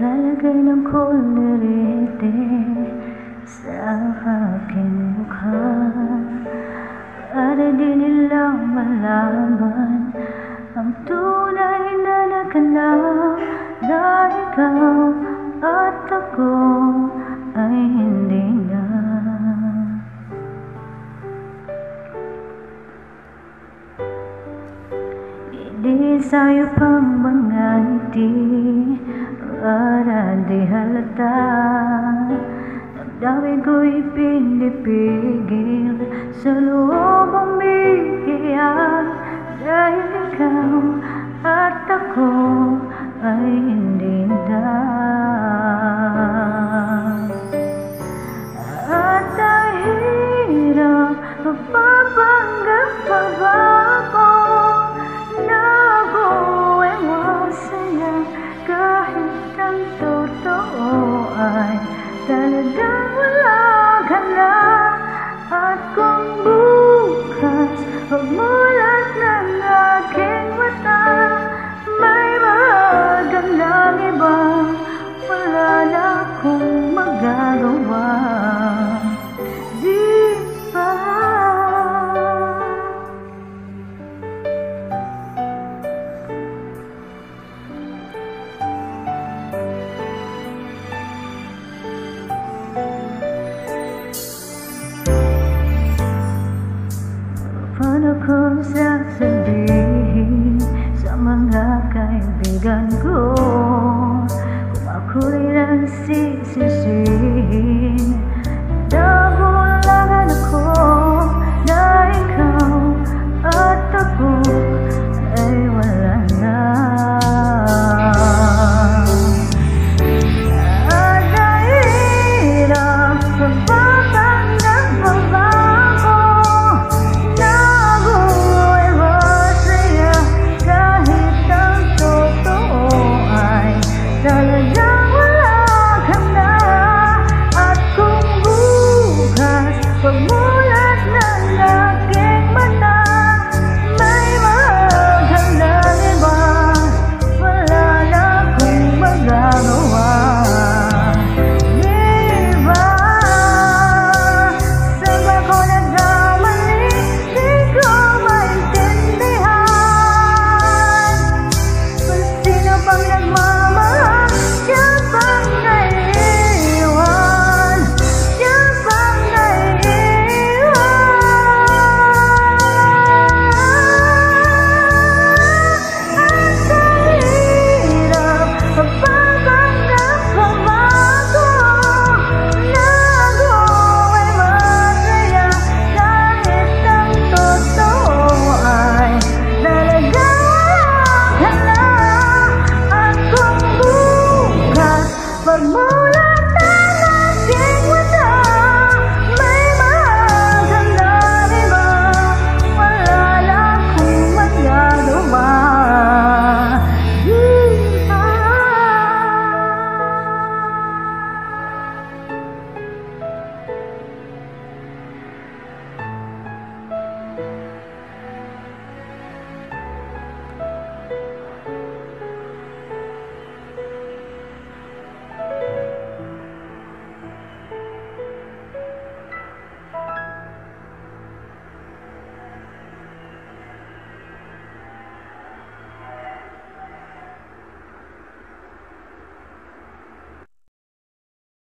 Lalagay ng kolorete sa aking mukha para di nila malaman ang tunay na naganap, na ikaw at ako ay hindi na. Hindi sa'yo pang mga ngiti para di halata. Damdamin ko'y pinipigil sa loob umiiyak dahil ikaw at ako ay hindi na. At ang hirap magpapanggap pa ba ako na buwiwasan kahit ang totoo ay talagang wala ka na. At kung bukas pagmulat ng aking mata may maganang iba, wala na akong magagawa. Di ba? Paano ko sasabihin sa mga kaibigan ko kung ako'y nagsisisihin? Nabulangan ako na ikaw at ako